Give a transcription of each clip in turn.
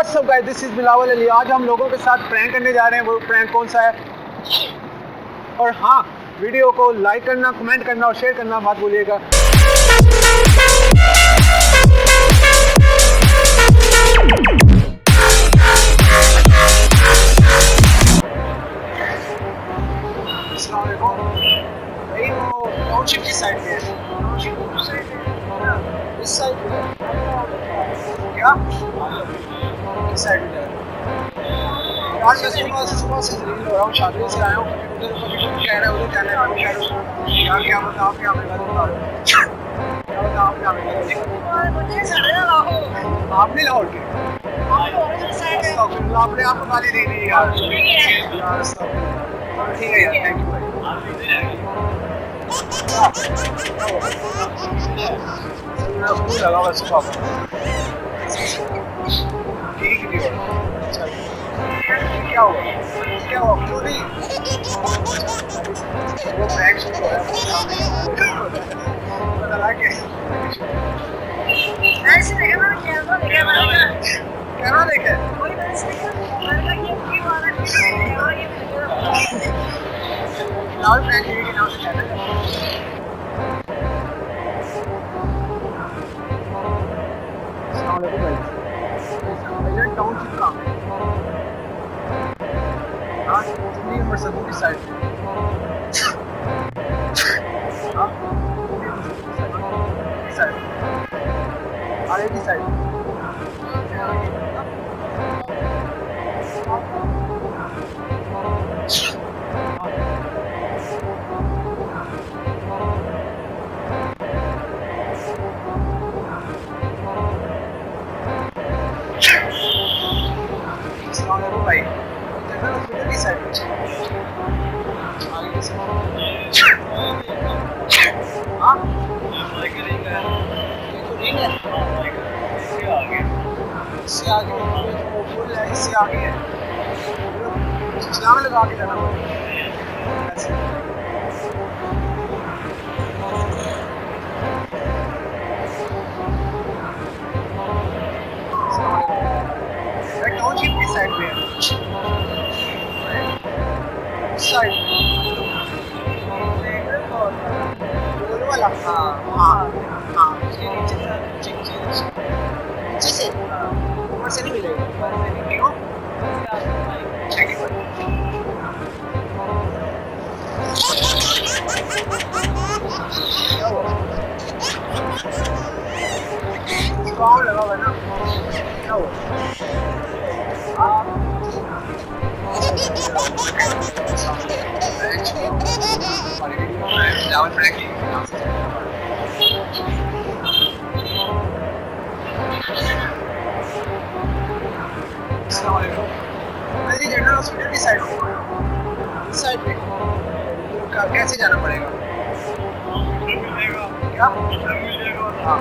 WhatsApp guys, this is Bilawal Ali. आज हम लोगों के साथ प्रैंक करने जा रहे हैं। वो प्रैंक कौन सा है? और हाँ, वीडियो को लाइक करना, कमेंट करना और शेयर करना मत भूलिएगा। अस्सलाम वालेकुम भाई, वो टाउनशिप किस साइड पे है? टाउनशिप साइड पे, इस साइड पे क्या? इस साइड पे आज मैं सुबह से जलील हो रहा हूँ, शादी से आया हूँ। उधर कह रहे उधर जाना है, कह रहे यार क्या बता, आप क्या मेरे घर क्या बता, आप क्या मेरे घर आप नहीं लाहौर के? आपने आपको गाली दे दी यार। ठीक है यार, थैंक यू भाई। स्कूल लगा हुआ सुबह ठीक नहीं हो रहा। क्या हुआ, क्या हुआ, क्यों नहीं? वो प्रैंक शुरू हो रहा है, पता लग गया। ऐसे देखा ना, कैमरा देखा मैंने, कैमरा देखा कोई मैंने ये की वाला और ये लाल प्रैंक के नाम से चैनल है। अस्सलाम वालेकुम भाई, टाउनशिप का हाँ, चुन्नी मरसदों की साइड पे। हाँ, आगे की साइड। अस्सलाम वालेकुम भाई, जनरल हॉस्पिटल की साइड आगे की साइड। हाँ, इससे आगे वो फुल है, इससे आगे है, छलांग लगा के जाना पड़ेगा ऐसे। टाउनशिप की साइड पे है, साइड गोल वाला। हाँ हाँ हाँ, उसके नीचे से ऊपर से नहीं मिलेगा। क्यों? क्या हुआ? कौन लगा हुआ ना? क्या हुआ? बिलावल प्रैंक के नाम से अस्सलाम वालेकुम। मैं जी जनरल हॉस्पिटल की साइड पे, इस साइड पे कैसे जाना पड़ेगा? क्या? हाँ,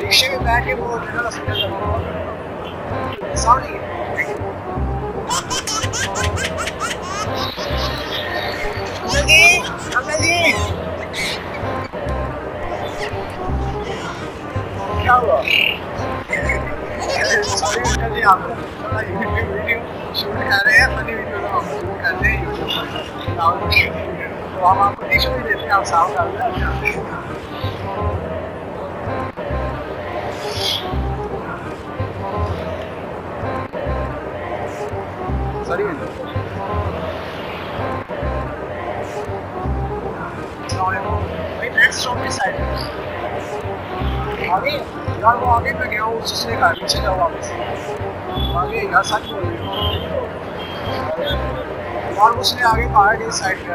रिक्शे में बैठ के वो जनरल हॉस्पिटल का साउंड नहीं है। अंकल जी, क्या हुआ? सॉरी अंकल जी, आप थोड़ा यूट्यूब पे वीडियो शूट कर रहे हैं, फनी वीडियो तो हम शूट करते हैं यूट्यूब पर, तो हम आपको टिश्यू भी देते हैं, आप साफ कर दें। सॉरी भाई, नेक्स्ट स्टॉप की साइड आगे यार, वो आगे मैं गया हूँ, उसने कहा पीछे जाओ वापस आगे यार, सच बोल रही हूँ यार, उसने आगे कहा है साइड पे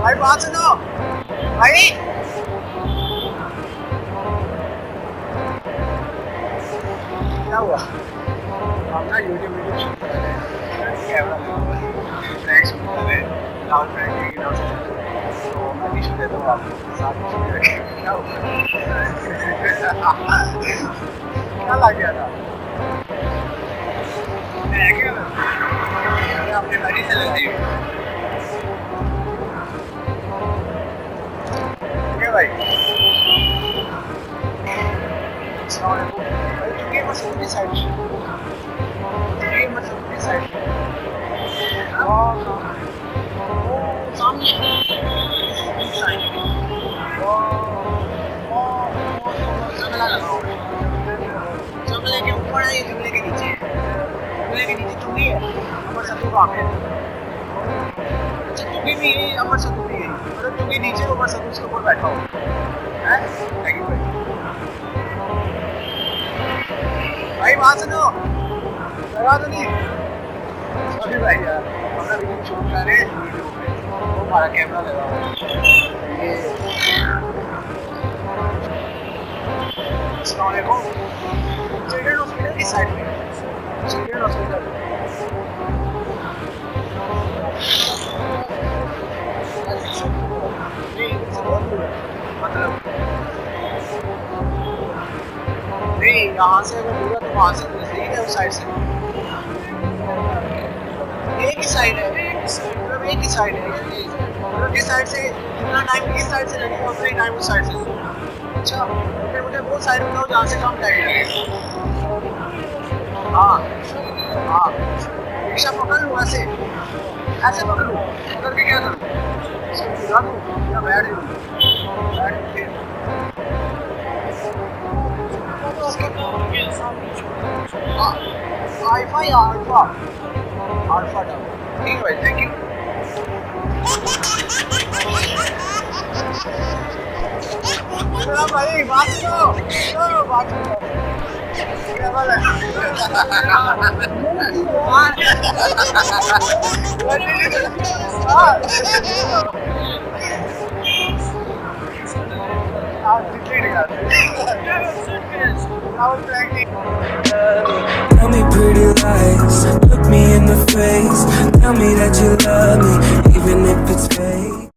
भाई, बात सुनो भाई। क्या हुआ? हम ना यूट्यूब वीडियो शूट कर रहे हैं, कैमरा लगा हुआ है, प्रैंक शूट कर रहे हैं, लाल प्रैंक के नाम से, तो मैं टिश्यू देता हूँ आपको, साथ टिश्यू रखें। क्या हुआ? क्या लग गया था? आपने गाड़ी से लगाई। भाई अस्सलाम वालेकुम भाई चुकी मसूद की साइड चुकी मसूद की साइड वो सामने साइड जंगला लगा हुआ है जंगले के ऊपर है ये जंगले के नीचे है जंगले के नीचे चुकी है अमर सत्तू कहाँ पे है अच्छा चुकी भी यही अमर सत्तू भी यही मतलब चुकी नीचे अमर सत्तू उसके ऊपर बैठा हुआ है थैंक यू भाई भाई बात सुनो लगा दो नहीं सॉरी भाई यार अपना वीडियो शूट कर रहे हैं वीडियो पे वो हमारा कैमरा लगा हुआ है ये अस्सलाम वालेकुम चिल्ड्रन हॉस्पिटल की साइड में चिल्ड्रन हॉस्पिटल नहीं इधर से बहुत दूर है मतलब नहीं यहाँ से अगर दूर है तो वहाँ से नजदीक है उस साइड से एक ही साइड है मतलब एक ही साइड है मतलब जिस साइड से जितना टाइम इस साइड से लगेगा उतना ही टाइम उस साइड से अच्छा फिर मुझे वो साइड बताओ जहाँ से कम टाइम लगेगा हाँ हाँ रिक्शा पकड़ लूँ ऐसे ऐसे पकड़ लूँ पकड़ के क्या करूँ इसको गिरा दूँ या बैठ दूँ बैठ के हाँ आईफा या अल्फा अल्फा डाउन ठीक है भाई थैंक यू भाई बात सुनो बात सुनो क्या बात है Tell me pretty lies, look me in the face. Tell me that you love me,